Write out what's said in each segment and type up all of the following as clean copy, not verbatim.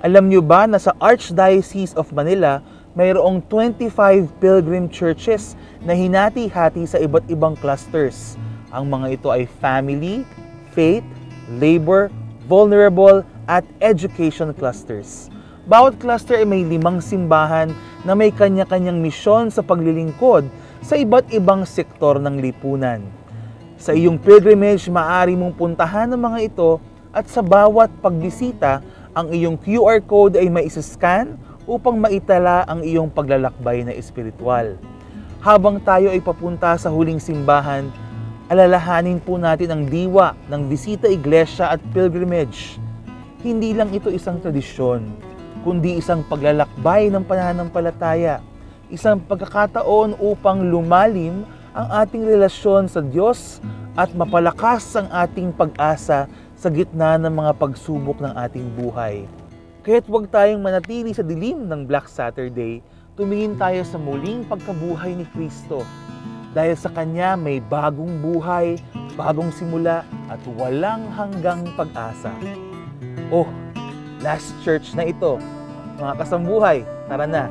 Alam nyo ba na sa Archdiocese of Manila, mayroong 25 pilgrim churches na hinati-hati sa iba't ibang clusters. Ang mga ito ay family, faith, labor, vulnerable, at education clusters. Bawat cluster ay may 5 simbahan na may kanya-kanyang misyon sa paglilingkod sa iba't ibang sektor ng lipunan. Sa iyong pilgrimage, maaari mong puntahan ang mga ito at sa bawat pagbisita, ang iyong QR code ay maisascan upang maitala ang iyong paglalakbay na espiritual. Habang tayo ay papunta sa huling simbahan, alalahanin po natin ang diwa ng bisita iglesia at pilgrimage. Hindi lang ito isang tradisyon, kundi isang paglalakbay ng pananampalataya, isang pagkakataon upang lumalim ang ating relasyon sa Diyos at mapalakas ang ating pag-asa sa gitna ng mga pagsubok ng ating buhay. Kaya't huwag tayong manatili sa dilim ng Black Saturday, tumingin tayo sa muling pagkabuhay ni Kristo. Dahil sa Kanya may bagong buhay, bagong simula at walang hanggang pag-asa. Oh, last church na ito. Mga kasambuhay, tara na!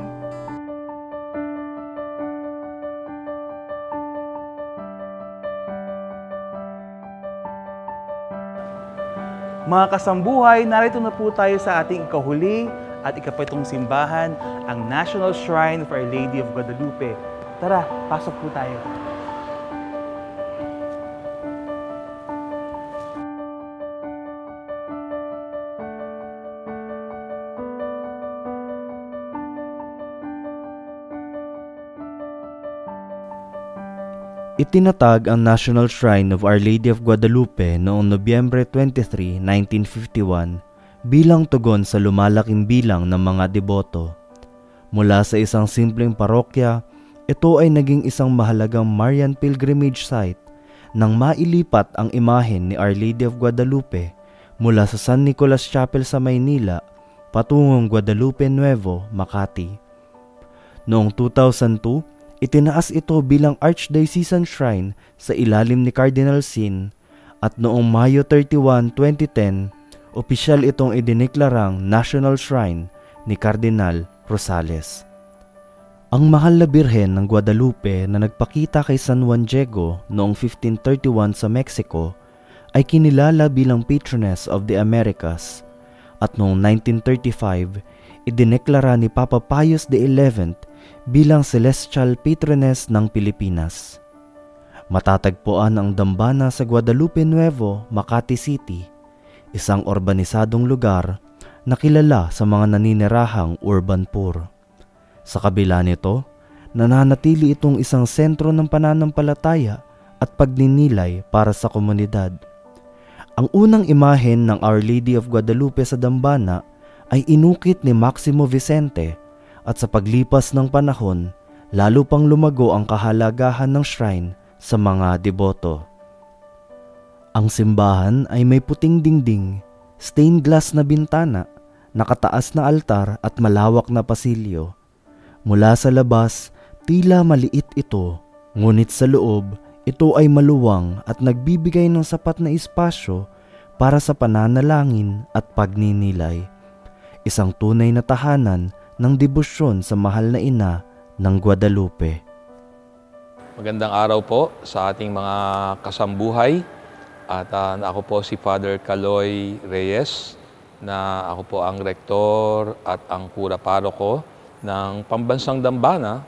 Mga kasambuhay, narito na po tayo sa ating ikahuli at ikapitong simbahan, ang National Shrine of Our Lady of Guadalupe. Tara, pasok po tayo. Itinatag ang National Shrine of Our Lady of Guadalupe noong Nobyembre 23, 1951 bilang tugon sa lumalaking bilang ng mga deboto. Mula sa isang simpleng parokya, ito ay naging isang mahalagang Marian pilgrimage site nang mailipat ang imahen ni Our Lady of Guadalupe mula sa San Nicolas Chapel sa Maynila patungong Guadalupe Nuevo, Makati. Noong 2002, itinaas ito bilang Archdiocesan Shrine sa ilalim ni Cardinal Sin at noong Mayo 31, 2010, opisyal itong idineklarang National Shrine ni Cardinal Rosales. Ang mahal na birhen ng Guadalupe na nagpakita kay San Juan Diego noong 1531 sa Mexico ay kinilala bilang Patroness of the Americas at noong 1935, idineklara ni Papa Pius XI bilang Celestial Patroness ng Pilipinas. Matatagpuan ang dambana sa Guadalupe Nuevo, Makati City, isang urbanisadong lugar na kilala sa mga naninirahang urban poor. Sa kabila nito, nananatili itong isang sentro ng pananampalataya at pagninilay para sa komunidad. Ang unang imahen ng Our Lady of Guadalupe sa dambana ay inukit ni Maximo Vicente at sa paglipas ng panahon, lalo pang lumago ang kahalagahan ng shrine sa mga deboto. Ang simbahan ay may puting dingding, stained glass na bintana, nakataas na altar at malawak na pasilyo. Mula sa labas, tila maliit ito, ngunit sa loob, ito ay maluwang at nagbibigay ng sapat na espasyo para sa pananalangin at pagninilay. Isang tunay na tahanan ng debosyon sa mahal na ina ng Guadalupe. Magandang araw po sa ating mga kasambuhay. At ako po si Father Caloy Reyes, na ako po ang rektor at ang kura paroko ng Pambansang Dambana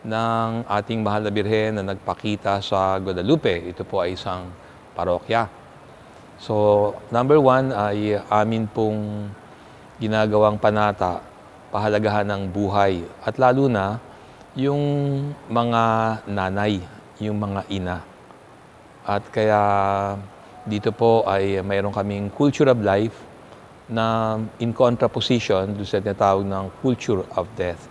ng ating mahal na birhen na nagpakita sa Guadalupe. Ito po ay isang parokya. So, number 1 ay amin pong ginagawang panata, pahalagahan ng buhay at lalo na yung mga nanay, yung mga ina. At kaya dito po ay mayroon kaming culture of life na in contraposition doon sa tinatawag ng culture of death.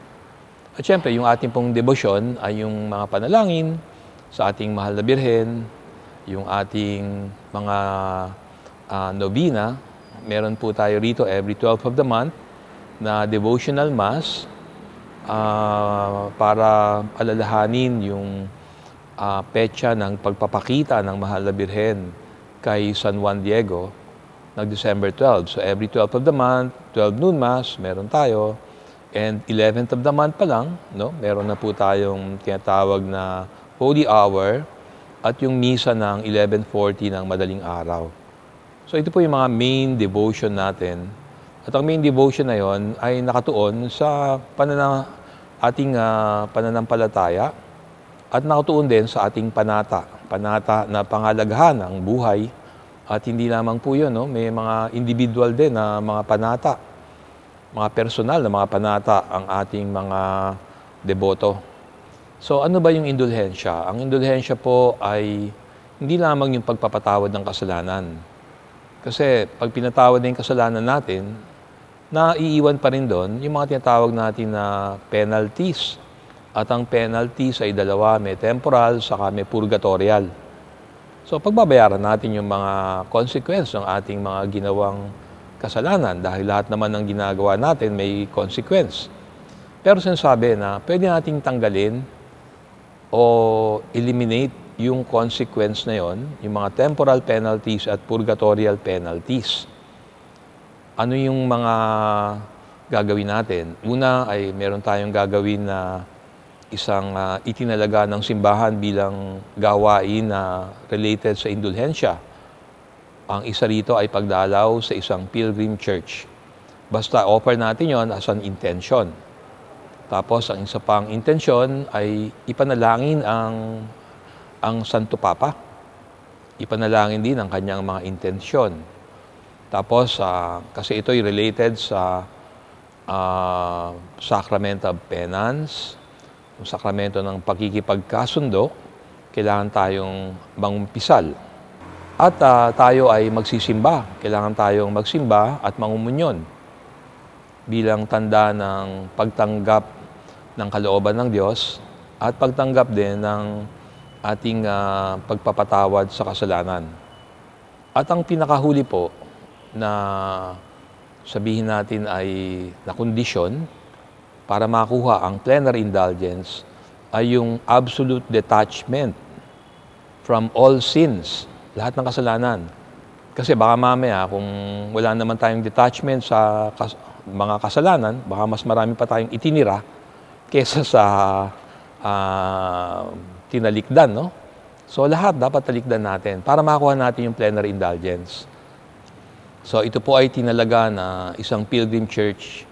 At syempre, yung ating pong devotion ay yung mga panalangin sa ating mahal na birhen, yung ating mga nobina. Meron po tayo rito every 12th of the month na devotional mass para alalahanin yung petsa ng pagpapakita ng mahal na birhen kay San Juan Diego nag-December 12. So every 12th of the month, 12 noon mass, meron tayo. And 11th of the month pa lang, no, meron na po tayong tinatawag na Holy Hour at yung misa ng 11:40 ng madaling araw. So ito po yung mga main devotion natin. At ang main devotion na yon ay nakatuon sa ating pananampalataya at nakatuon din sa ating panata na pangalaghan ng buhay. At hindi lamang po yun, no? May mga individual din na mga panata, mga personal na mga panata ang ating mga deboto. So ano ba yung indulhensya? Ang indulhensya po ay hindi lamang yung pagpapatawad ng kasalanan. Kasi pag pinatawad na yung kasalanan natin, naiiwan pa rin doon yung mga tinatawag natin na penalties. At ang penalties ay dalawa, may temporal saka may purgatorial. So pagbabayaran natin yung mga consequence ng ating mga ginawang kasalanan dahil lahat naman ng ginagawa natin may consequence. Pero sinasabi na pwede nating tanggalin o eliminate yung consequence na yon, yung mga temporal penalties at purgatorial penalties. Ano yung mga gagawin natin? Una ay meron tayong gagawin na isang itinalaga ng simbahan bilang gawain na related sa indulhensya. Ang isa rito ay pagdalaw sa isang pilgrim church. Basta offer natin yon as an intention. Tapos ang isa pang intention ay ipanalangin ang Santo Papa. Ipanalangin din ang kanyang mga intensyon. Tapos kasi ito ay related sa Sacrament of Penance, yung sakramento ng pagkikipagkasundo, kailangan tayong mangumpisal. At tayo ay magsisimba. Kailangan tayong magsimba at mangumunyon bilang tanda ng pagtanggap ng kalooban ng Diyos at pagtanggap din ng ating pagpapatawad sa kasalanan. At ang pinakahuli po na sabihin natin ay na kondisyon para makuha ang plenary indulgence ay yung absolute detachment from all sins, lahat ng kasalanan. Kasi baka mamaya kung wala naman tayong detachment sa mga kasalanan, baka mas marami pa tayong itinira kesa sa tinalikdan, no? So lahat dapat talikdan natin para makuha natin yung plenary indulgence. So ito po ay tinalaga na isang pilgrim church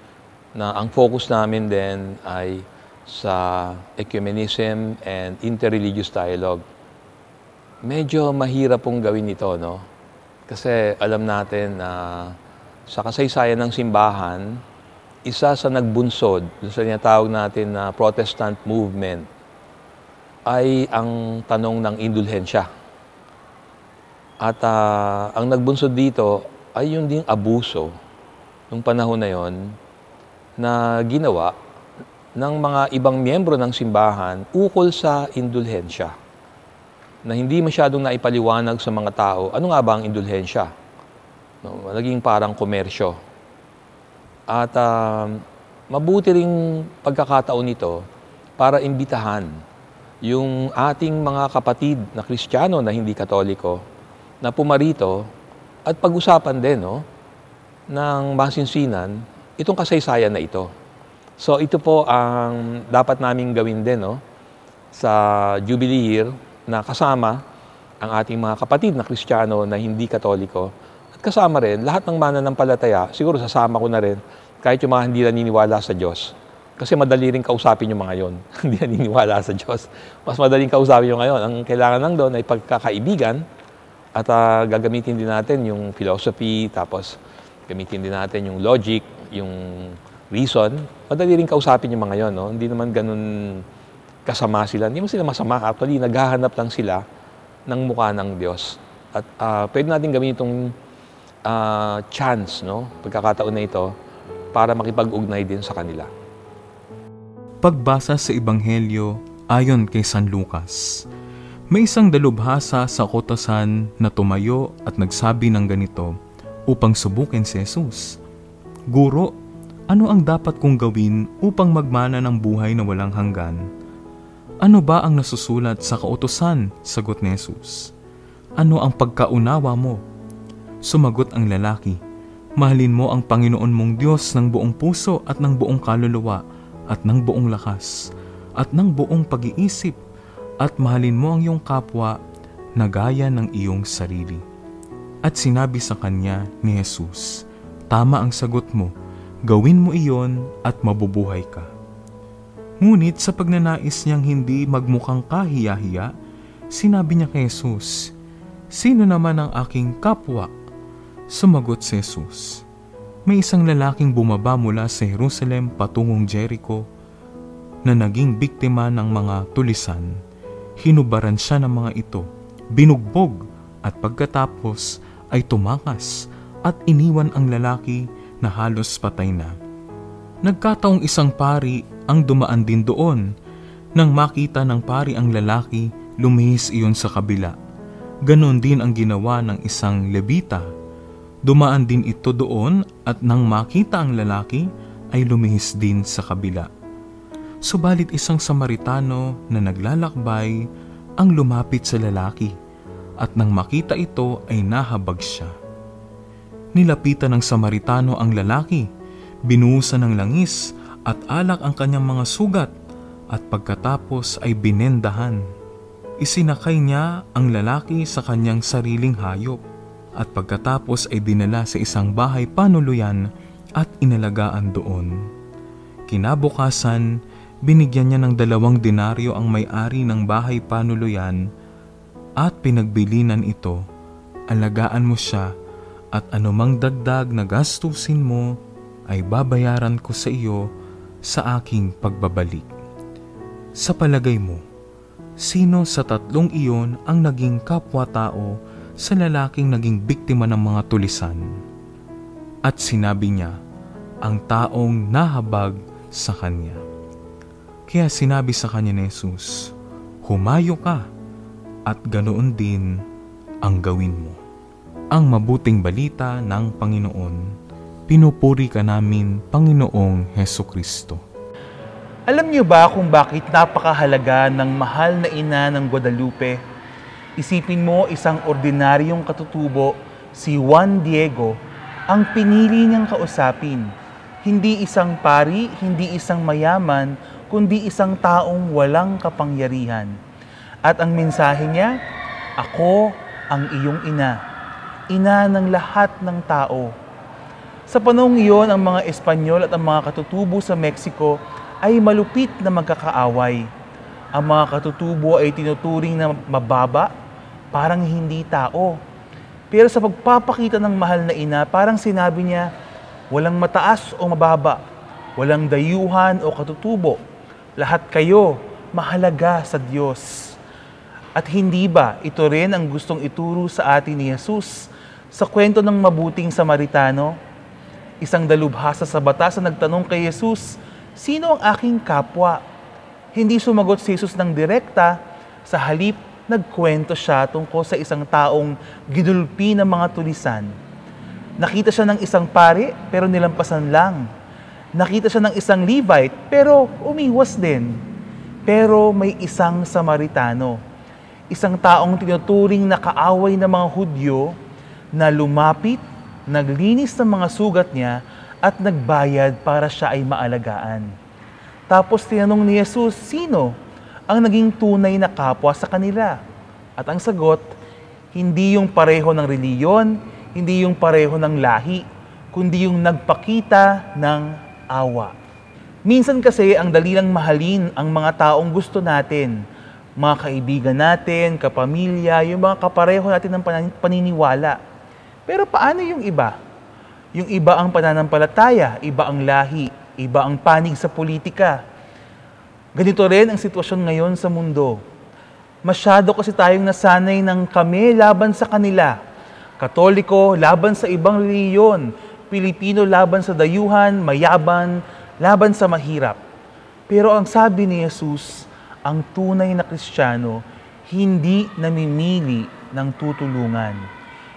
na ang focus namin din ay sa ecumenism and interreligious dialogue. Medyo mahirap pong gawin ito, no? Kasi alam natin na sa kasaysayan ng simbahan, isa sa nagbunsod sa tinatawag natin na Protestant movement ay ang tanong ng indulhensya. At ang nagbunsod dito ay yung ding abuso nung panahon na yon na ginawa ng mga ibang miyembro ng simbahan ukol sa indulhensya na hindi masyadong naipaliwanag sa mga tao ano nga ba ang indulhensya. No, naging parang komersyo. At mabuti ring pagkakataon nito para imbitahan yung ating mga kapatid na Kristiyano na hindi Katoliko na pumarito at pag-usapan din, no, ng masinsinan itong kasaysayan na ito. So ito po ang dapat naming gawin din, no, sa Jubilee Year na kasama ang ating mga kapatid na Kristiyano na hindi Katoliko at kasama rin lahat ng mananampalataya. Siguro sasama ko na rin kahit yung mga hindi naniniwala sa Diyos. Kasi madali rin kausapin yung mga yon. Hindi naniniwala sa Diyos. Mas madaling kausapin yung ngayon. Ang kailangan lang doon ay pagkakaibigan at gagamitin din natin yung philosophy, tapos gamitin din natin yung logic, yung reason. Madali rin kausapin yung mga yon, no? Hindi naman ganun kasama sila. Hindi mo sila masama. Actually, naghahanap lang sila ng mukha ng Diyos. At pwede natin gawin itong chance, no? Pagkakataon na ito para makipag-ugnay din sa kanila. Pagbasa sa Ebanghelyo ayon kay San Lucas. May isang dalubhasa sa kautusan na tumayo at nagsabi ng ganito upang subukin si Jesus. Guro, ano ang dapat kong gawin upang magmana ng buhay na walang hanggan? Ano ba ang nasusulat sa kautusan? Sagot ni Jesus. Ano ang pagkaunawa mo? Sumagot ang lalaki, mahalin mo ang Panginoon mong Diyos ng buong puso at ng buong kaluluwa at ng buong lakas at ng buong pag-iisip at mahalin mo ang iyong kapwa na gaya ng iyong sarili. At sinabi sa kanya ni Jesus, tama ang sagot mo, gawin mo iyon at mabubuhay ka. Ngunit sa pagnanais niyang hindi magmukhang kahiya-hiya, sinabi niya kay Jesus, sino naman ang aking kapwa? Sumagot si Jesus, may isang lalaking bumaba mula sa Jerusalem patungong Jericho na naging biktima ng mga tulisan. Hinubaran siya ng mga ito, binugbog at pagkatapos ay tumakas at iniwan ang lalaki na halos patay na. Nagkataong isang pari ang dumaan din doon. Nang makita ng pari ang lalaki, lumihis iyon sa kabila. Ganon din ang ginawa ng isang Levita. Dumaan din ito doon at nang makita ang lalaki, ay lumihis din sa kabila. Subalit isang Samaritano na naglalakbay ang lumapit sa lalaki at nang makita ito ay nahabag siya. Nilapitan ng Samaritano ang lalaki, binuhusan ng langis at alak ang kanyang mga sugat at pagkatapos ay binendahan. Isinakay niya ang lalaki sa kanyang sariling hayop at pagkatapos ay dinala sa isang bahay panuluyan at inalagaan doon. Kinabukasan, binigyan niya ng 2 denaryo ang may-ari ng bahay panuluyan at pinagbilinan ito, alagaan mo siya at anumang dagdag na gastusin mo ay babayaran ko sa iyo sa aking pagbabalik. Sa palagay mo, sino sa 3 iyon ang naging kapwa-tao sa lalaking naging biktima ng mga tulisan? At sinabi niya, ang taong nahabag sa kanya. Kaya sinabi sa kanya ni Jesus, humayo ka at ganoon din ang gawin mo. Ang mabuting balita ng Panginoon. Pinupuri ka namin, Panginoong Hesukristo. Alam niyo ba kung bakit napakahalaga ng mahal na ina ng Guadalupe? Isipin mo isang ordinaryong katutubo, si Juan Diego, ang pinili niyang kausapin. Hindi isang pari, hindi isang mayaman, kundi isang taong walang kapangyarihan. At ang mensahe niya, ako ang iyong ina, ina ng lahat ng tao. Sa panahong iyon, ang mga Espanyol at ang mga katutubo sa Mexico ay malupit na magkakaaway. Ang mga katutubo ay tinuturing na mababa, parang hindi tao. Pero sa pagpapakita ng mahal na ina, parang sinabi niya, walang mataas o mababa, walang dayuhan o katutubo. Lahat kayo mahalaga sa Diyos. At hindi ba ito rin ang gustong ituro sa atin ni Jesus sa kwento ng mabuting Samaritano? Isang dalubhasa sa batas na nagtanong kay Jesus, sino ang aking kapwa? Hindi sumagot si Jesus ng direkta, sa halip nagkwento siya tungkol sa isang taong ginulpi ng mga tulisan. Nakita siya ng isang pari pero nilampasan lang. Nakita siya ng isang Levite pero umiwas din. Pero may isang Samaritano, isang taong tinuturing na kaaway ng mga Hudyo na lumapit, naglinis ng mga sugat niya at nagbayad para siya ay maalagaan. Tapos tinanong ni Jesus, sino ang naging tunay na kapwa sa kanila? At ang sagot, hindi yung pareho ng reliyon, hindi yung pareho ng lahi, kundi yung nagpakita ng awa. Minsan kasi ang dali lang mahalin ang mga taong gusto natin, mga kaibigan natin, kapamilya, yung mga kapareho natin ng paniniwala. Pero paano yung iba? Yung iba ang pananampalataya, iba ang lahi, iba ang panig sa politika. Ganito rin ang sitwasyon ngayon sa mundo. Masyado kasi tayong nasanay ng kami laban sa kanila. Katoliko laban sa ibang reliyon, Pilipino laban sa dayuhan, mayaban, laban sa mahirap. Pero ang sabi ni Jesus, ang tunay na Kristiyano, hindi namimili ng tutulungan.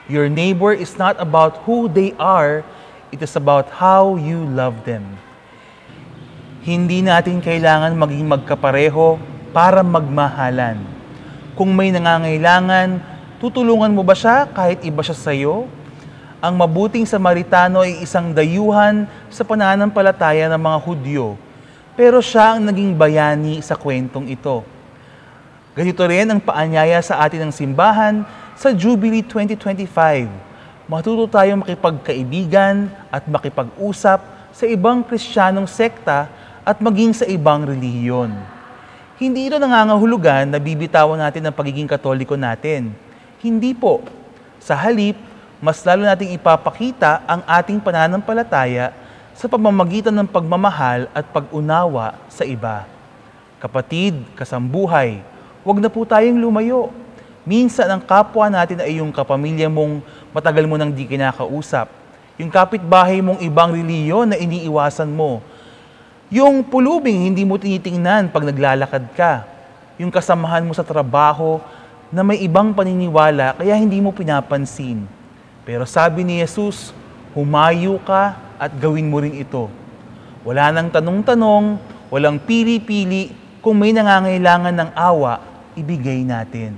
Your neighbor is not about who they are, it is about how you love them. Hindi natin kailangan maging magkapareho para magmahalan. Kung may nangangailangan, tutulungan mo ba siya kahit iba siya sa'yo? Ang mabuting Samaritano ay isang dayuhan sa pananampalataya ng mga Hudyo, pero siya ang naging bayani sa kwentong ito. Ganito rin ang paanyaya sa atin ng simbahan sa Jubilee 2025. Matuto tayong makipagkaibigan at makipag-usap sa ibang Kristiyanong sekta at maging sa ibang relihiyon. Hindi ito nangangahulugan na bibitawan natin ang pagiging Katoliko natin. Hindi po. Sa halip, mas lalo nating ipapakita ang ating pananampalataya sa pamamagitan ng pagmamahal at pag-unawa sa iba. Kapatid, kasambuhay, huwag na po tayong lumayo. Minsan ang kapwa natin ay yung kapamilya mong matagal mo nang di kinakausap. Yung kapitbahay mong ibang reliyon na iniiwasan mo. Yung pulubing hindi mo tinitingnan pag naglalakad ka. Yung kasamahan mo sa trabaho na may ibang paniniwala kaya hindi mo pinapansin. Pero sabi ni Jesus, humayo ka at gawin mo rin ito. Wala nang tanong-tanong, walang pili-pili, kung may nangangailangan ng awa, ibigay natin.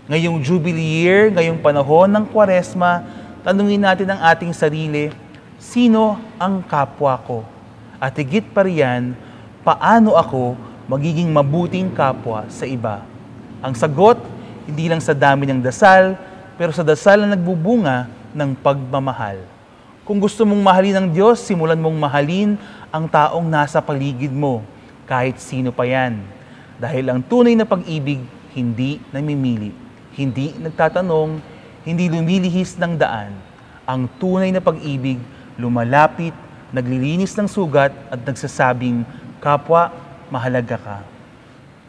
Ngayong Jubilee year, ngayong panahon ng Kwaresma, tanungin natin ang ating sarili, sino ang kapwa ko? At higit pa riyan, paano ako magiging mabuting kapwa sa iba? Ang sagot, hindi lang sa dami ng dasal, pero sa dasal na nagbubunga ng pagmamahal. Kung gusto mong mahalin ng Diyos, simulan mong mahalin ang taong nasa paligid mo, kahit sino pa yan. Dahil ang tunay na pag-ibig, hindi namimili, hindi nagtatanong, hindi lumilihis ng daan. Ang tunay na pag-ibig, lumalapit, naglilinis ng sugat at nagsasabing, kapwa, mahalaga ka.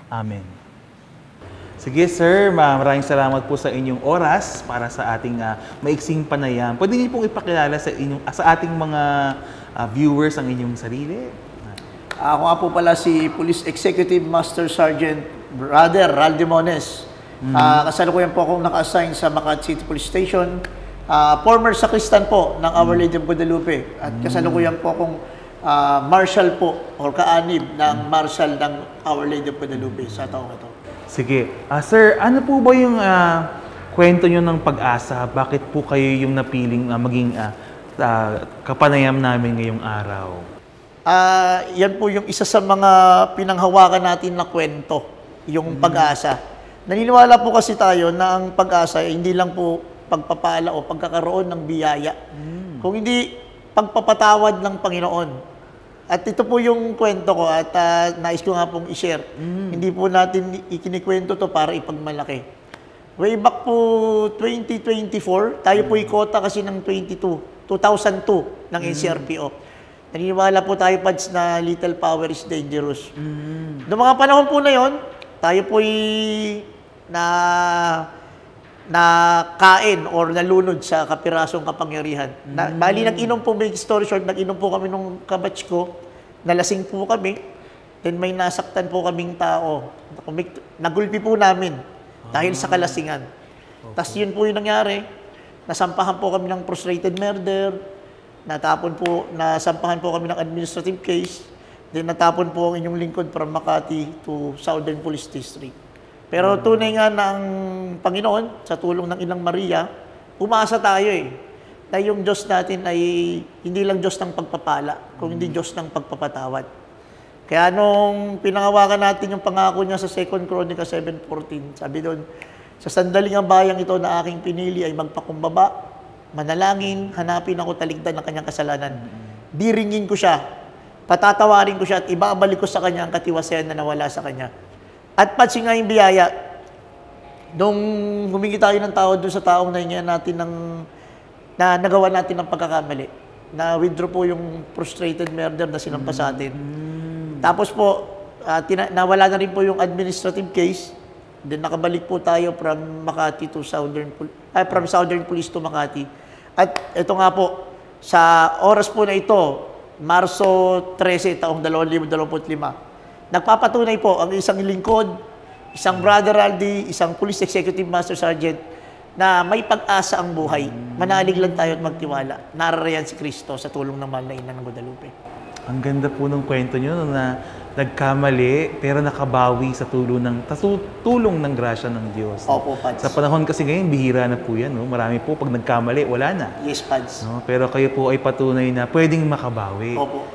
Amen. Sige sir, maraming salamat po sa inyong oras para sa ating maiksing panayam. Pwede niyo pong ipakilala sa ating mga viewers ang inyong sarili? Ako nga po pala si Police Executive Master Sergeant Brother Ral Demones. Kasalukuyan po akong naka-assign sa Makati City Police Station. Former sakristan po ng Our Lady of Guadalupe. At kasalukuyan po akong marshal po or kaanib ng marshal ng Our Lady of Guadalupe sa taong ito. Sige. Sir, ano po ba yung kwento nyo ng pag-asa? Bakit po kayo yung napiling maging kapanayam namin ngayong araw? Yan po yung isa sa mga pinanghawakan natin na kwento, yung pag-asa. Naniniwala po kasi tayo na ang pag-asa ay hindi lang po pagpapala o pagkakaroon ng biyaya, kung hindi pagpapatawad ng Panginoon. At ito po yung kwento ko at nais ko nga pong i-share. Hindi po natin ikinikwento to para ipagmalaki. Way back po 2024, tayo po ikota kasi ng 2002 ng NCRPO. Naniniwala po tayo, Pads, na little power is dangerous. Noong mga panahon po na yon, tayo po na kain or nalunod sa kapirasong kapangyarihan. Bali, nag-inom po, make story short, nag-inom po kami nung kabatch ko, nalasing po kami, then may nasaktan po kaming tao. Nagulpi po namin dahil sa kalasingan. Tapos yun po yung nangyari, nasampahan po kami ng frustrated murder, nasampahan po kami ng administrative case, then natapon po ang inyong lingkod from Makati to Southern Police District. Pero tunay nga ng Panginoon, sa tulong ng Inang Maria, umasa tayo na yung Diyos natin ay hindi lang Diyos ng pagpapala, kung hindi Diyos ng pagpapatawad. Kaya nung pinangawakan natin yung pangako niya sa 2 Chronicles 7:14, sabi doon, sa sandaling ang bayang ito na aking pinili ay magpakumbaba, manalangin, hanapin ako taligdan ng kanyang kasalanan. Diringin ko siya, patatawarin ko siya at ibabalik ko sa kanya ang katiwasayan na nawala sa kanya. At pati nga yung biyaya, nung humingi tayo ng tawad doon sa taong nahingian natin na nagawa natin ng pagkakamali, na withdraw po yung frustrated murder na sinampa sa atin. Tapos po, nawala na rin po yung administrative case, then nakabalik po tayo from Makati to from Southern Police to Makati. At ito nga po, sa oras po na ito, Marso 13, taong 2025, nagpapatunay po ang isang lingkod, isang Brother Aldi, isang Police Executive Master Sergeant na may pag-asa ang buhay. Manalig lang tayo at magtiwala. Nararayan si Kristo sa tulong ng mahal na Ina ng Guadalupe. Ang ganda po ng kwento nyo na nagkamali pero nakabawi sa tulong ng grasya ng Diyos. Opo, Pads. Sa panahon kasi ngayon, bihira na po yan. No? Marami po, pag nagkamali, wala na. Yes, Pads. No? Pero kayo po ay patunay na pwedeng makabawi. Opo.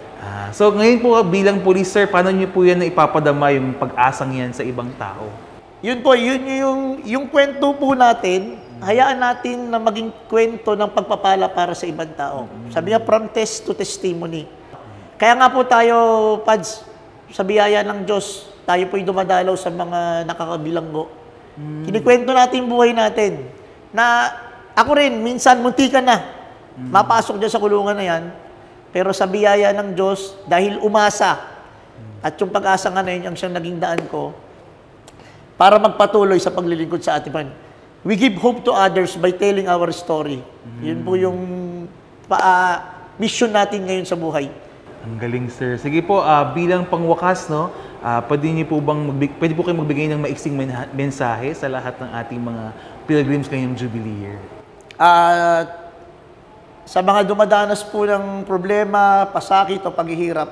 So ngayon po bilang police, sir, paano nyo po yan na ipapadama yung pag-asang yan sa ibang tao? Yun po, yun yung kwento po natin, hayaan natin na maging kwento ng pagpapala para sa ibang tao. Sabi nga, from test to testimony. Kaya nga po tayo, Pads, sa biyaya ng Diyos, tayo po'y dumadalaw sa mga nakakabilanggo. Kinikwento natin yung buhay natin. Na ako rin, minsan, muntikan na. Mapasok dyan sa kulungan na yan. Pero sa biyaya ng Diyos, dahil umasa, at yung pag-asa nga na yun, ang siyang naging daan ko, para magpatuloy sa paglilingkod sa ating Panginoon. We give hope to others by telling our story. Yun po yung mission natin ngayon sa buhay. Ang galing, sir. Sige po, bilang pangwakas, no, pwede po kayo magbigay ng maiksing mensahe sa lahat ng ating mga pilgrims ngayong Jubilee year? Sa mga dumadanas po ng problema, pasakit o paghihirap,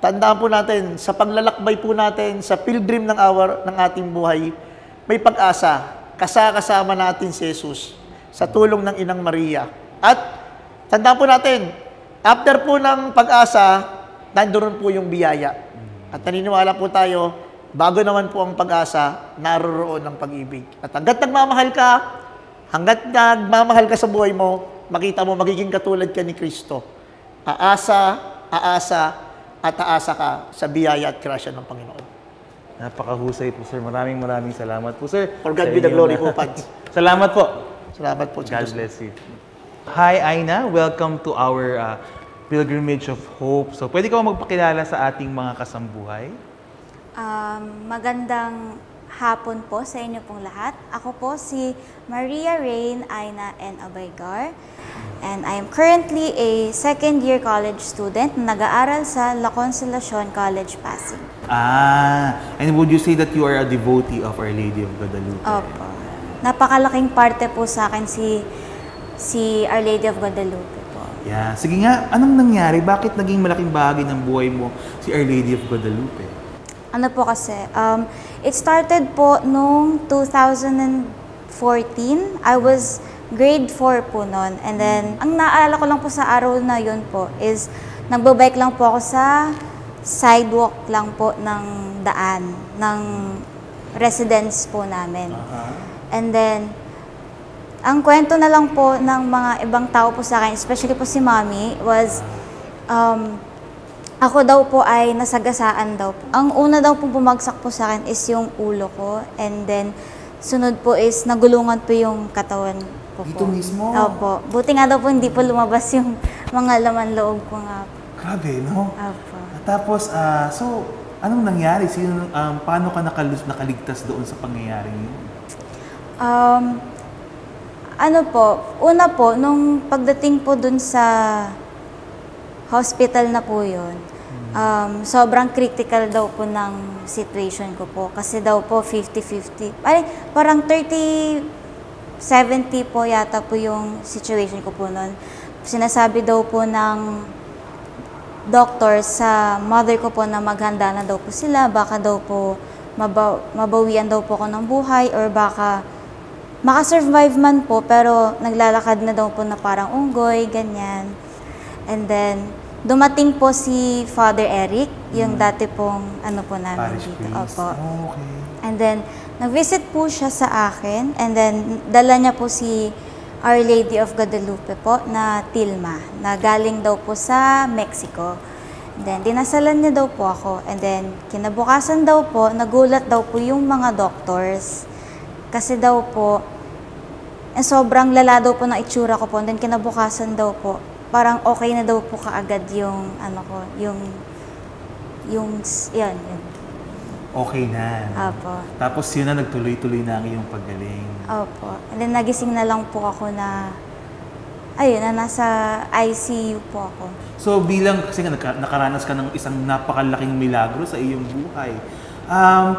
tandaan po natin, sa paglalakbay po natin, sa pilgrim ng ating buhay, may pag-asa. Kasama natin si Jesus sa tulong ng Inang Maria. At tandaan po natin, after po ng pag-asa, nandoon po yung biyaya. At naniniwala po tayo, bago naman po ang pag-asa, naroroon ang pag-ibig. At hanggat nagmamahal ka sa buhay mo, makita mo, magiging katulad ka ni Kristo. Aasa ka sa biyaya at grasya ng Panginoon. Napakahusay po, sir. Maraming salamat po, sir. For God be the glory po, Pads. Salamat po. Salamat po. God bless you. Hi, Aina. Welcome to our Pilgrimage of Hope. So, pwede ka magpakilala sa ating mga kasambuhay? Magandang hapon po sa inyo pong lahat. Ako po si Maria Rain Aina N. Abaygar. And I am currently a second-year college student na nag-aaral sa La Consolacion College, Pasig. And would you say that you are a devotee of Our Lady of Guadalupe? Opo. Napakalaking parte po sa akin si Our Lady of Guadalupe po. Yeah. Sige nga, anong nangyari? Bakit naging malaking bahagi ng buhay mo si Our Lady of Guadalupe? Ano po kasi, it started po noong 2014. I was grade 4 po noon. And then, ang naalala ko lang po sa araw na yun po is nagbabike lang po ako sa sidewalk lang po ng daan, ng residence po namin. And then, ang kwento na lang po ng mga ibang tao po sa akin, especially po si Mommy, was ako daw po ay nasagasaan daw po. Ang una daw po bumagsak po sa akin is yung ulo ko. And then, sunod po is nagulungan po yung katawan ko. Dito mismo? Opo. Buti nga daw po hindi po lumabas yung mga laman loob ko nga po. Grabe, no? Opo. At tapos, so, anong nangyari? Paano ka nakaligtas doon sa pangyayari yun? Ano po, una po, nung pagdating po dun sa hospital na po yun, sobrang critical daw po ng situation ko po. Kasi daw po 50-50. Ay, parang 30-70 po yata po yung situation ko po noon. Sinasabi daw po ng doctor sa mother ko po na maghanda na daw po sila. Baka daw po mabawian daw po ako ng buhay or baka makasurvive man po pero naglalakad na daw po na parang unggoy, ganyan. And then, dumating po si Father Eric, yung dati pong ano po namin Parish dito. priest. Opo. Oh, okay. And then, nag-visit po siya sa akin and then dala niya po si Our Lady of Guadalupe po na Tilma, na galing daw po sa Mexico. And then, dinasalan niya daw po ako. And then, kinabukasan daw po, nagulat daw po yung mga doctors. Kasi daw po, sobrang lala daw po ng itsura ko po. And then, kinabukasan daw po, parang okay na daw po kaagad yung, ano ko, yun. Okay na. Opo. Tapos yun na, nagtuloy-tuloy na ang iyong paggaling. Opo. And then, nagising na lang po ako na, ayun, na nasa ICU po ako. So, kasi nakaranas ka ng isang napakalaking milagro sa iyong buhay.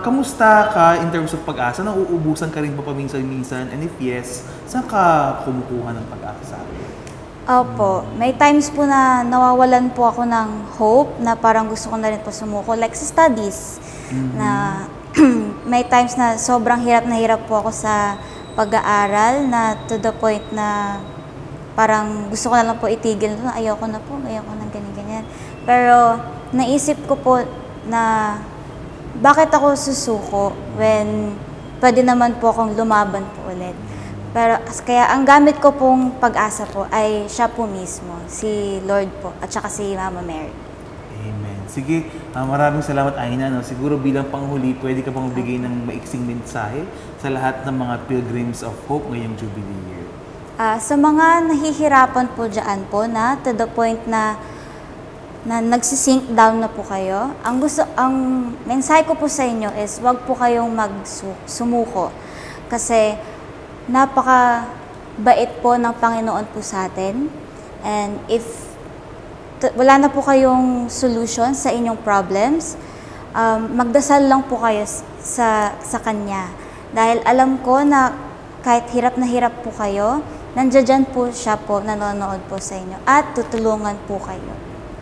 Kamusta ka in terms of pag-asa? Nauubusan ka rin ba paminsan-minsan? And if yes, saan ka kumukuha ng pag-asa? Opo, may times po na nawawalan po ako ng hope na parang gusto ko na rin po sumuko. Like sa studies, na may times na sobrang hirap po ako sa pag-aaral na to the point na parang gusto ko na lang po itigil. Ayoko na ganyan-ganyan. Pero naisip ko po na bakit ako susuko when pwede naman po akong lumaban po ulit. Pero kaya ang gamit ko pong pag-asa po ay siya po mismo, si Lord po, at saka si Mama Mary. Amen. Sige, maraming salamat, Aina. No? Siguro bilang panghuli, pwede ka pang magbigay ng maiksing mensahe sa lahat ng mga Pilgrims of Hope ngayong Jubilee year. Sa mga nahihirapan po dyan po na to the point na nagsisink down na po kayo, ang mensahe ko po sa inyo is wag po kayong sumuko. Kasi napaka-bait po ng Panginoon po sa atin. And if wala na po kayong solution sa inyong problems, magdasal lang po kayo sa Kanya. Dahil alam ko na kahit hirap na hirap po kayo, nandiyan po siya po, nanonood po sa inyo at tutulungan po kayo.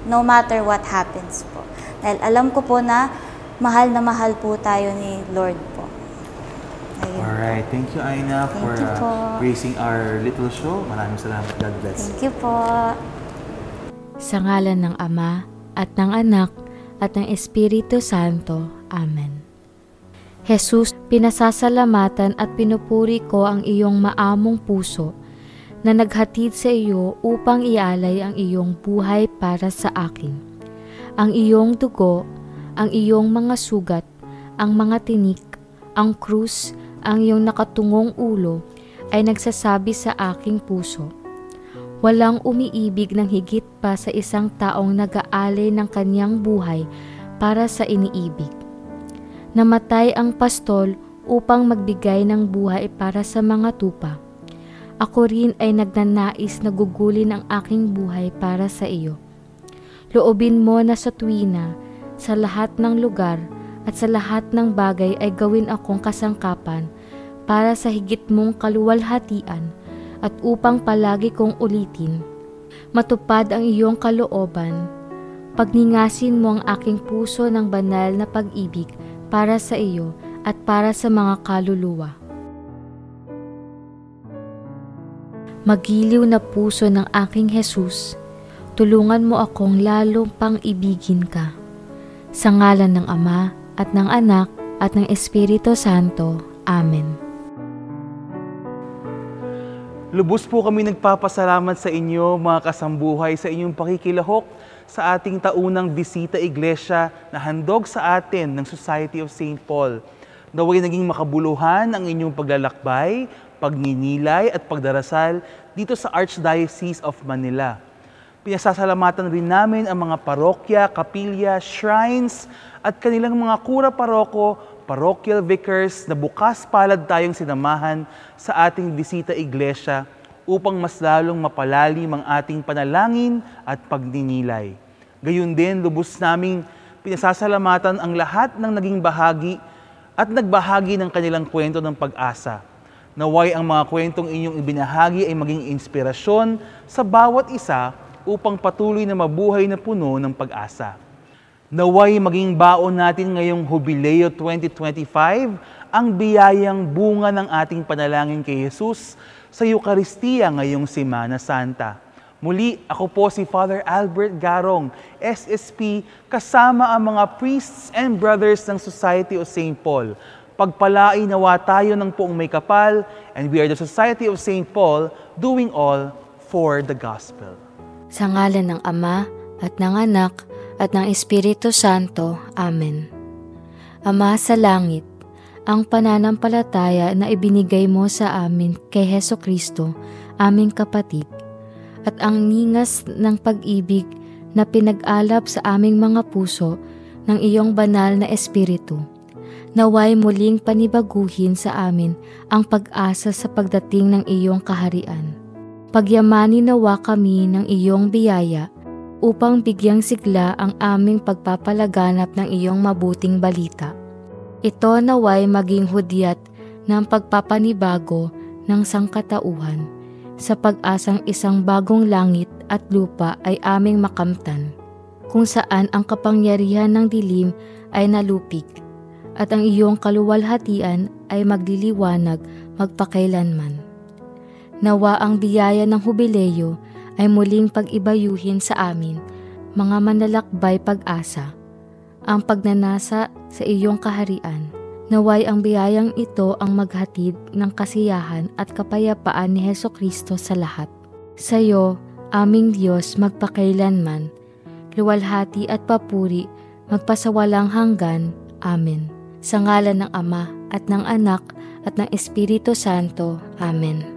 No matter what happens po. Dahil alam ko po na mahal po tayo ni Lord po. Ayun. Alright, thank you, Aina, for gracing our little show. Maraming salamat. God bless. Thank you po. Sa ngalan ng Ama, at ng Anak, at ng Espiritu Santo. Amen. Jesus, pinasasalamatan at pinupuri ko ang iyong maamong puso na naghatid sa iyo upang ialay ang iyong buhay para sa akin. Ang iyong dugo, ang iyong mga sugat, ang mga tinik, ang krus, ang iyong nakatungong ulo ay nagsasabi sa aking puso. Walang umiibig ng higit pa sa isang taong nag-aalay ng kanyang buhay para sa iniibig. Namatay ang pastol upang magbigay ng buhay para sa mga tupa. Ako rin ay nagnanais na gugulin ang aking buhay para sa iyo. Loobin mo na sa tuwina, sa lahat ng lugar at sa lahat ng bagay ay gawin akong kasangkapan para sa higit mong kaluwalhatian at upang palagi kong ulitin. Matupad ang iyong kalooban, pagningasin mo ang aking puso ng banal na pag-ibig para sa iyo at para sa mga kaluluwa. Magiliw na puso ng aking Jesus, tulungan mo akong lalong pang ibigin ka. Sa ngalan ng Ama, at ng Anak, at ng Espiritu Santo. Amen. Lubos po kami nagpapasalamat sa inyo, mga kasambuhay, sa inyong pakikilahok sa ating taunang bisita iglesia na handog sa atin ng Society of St. Paul. Naway naging makabuluhan ang inyong paglalakbay, pagninilay at pagdarasal dito sa Archdiocese of Manila. Pinasasalamatan rin namin ang mga parokya, kapilya, shrines at kanilang mga kura-paroko, parochial vicars na bukas palad tayong sinamahan sa ating bisita iglesia upang mas lalong mapalalim ang ating panalangin at pagninilay. Gayun din, lubos naming pinasasalamatan ang lahat ng naging bahagi at nagbahagi ng kanilang kwento ng pag-asa. Naway ang mga kwentong inyong ibinahagi ay maging inspirasyon sa bawat isa upang patuloy na mabuhay na puno ng pag-asa. Naway maging baon natin ngayong Jubileo 2025 ang biyayang bunga ng ating panalangin kay Jesus sa Eucharistia ngayong Semana Santa. Muli, ako po si Father Albert Garong, SSP, kasama ang mga priests and brothers ng Society of St. Paul. Pagpalain nawa tayo ng poong may kapal, and we are the Society of St. Paul, doing all for the gospel. Sa ngalan ng Ama, at ng Anak, at ng Espiritu Santo. Amen. Ama sa langit, ang pananampalataya na ibinigay mo sa amin kay Hesukristo, aming kapatid, at ang ningas ng pag-ibig na pinag-alab sa aming mga puso ng iyong banal na Espiritu, naway muling panibaguhin sa amin ang pag-asa sa pagdating ng iyong kaharian. Pagyamanin nawa kami ng iyong biyaya upang bigyang sigla ang aming pagpapalaganap ng iyong mabuting balita. Ito naway maging hudyat ng pagpapanibago ng sangkatauhan sa pag-asang isang bagong langit at lupa ay aming makamtan, kung saan ang kapangyarihan ng dilim ay nalupig, at ang iyong kaluwalhatian ay magliliwanag magpakailanman. Nawa ang biyaya ng hubileyo ay muling pag-ibayuhin sa amin, mga manlalakbay pag-asa, ang pagnanasa sa iyong kaharian. Naway ang biyayang ito ang maghatid ng kasiyahan at kapayapaan ni Hesukristo sa lahat. Sa iyo, aming Diyos magpakailanman, luwalhati at papuri, magpasawalang hanggan. Amen. Sa ngalan ng Ama at ng Anak at ng Espiritu Santo. Amen.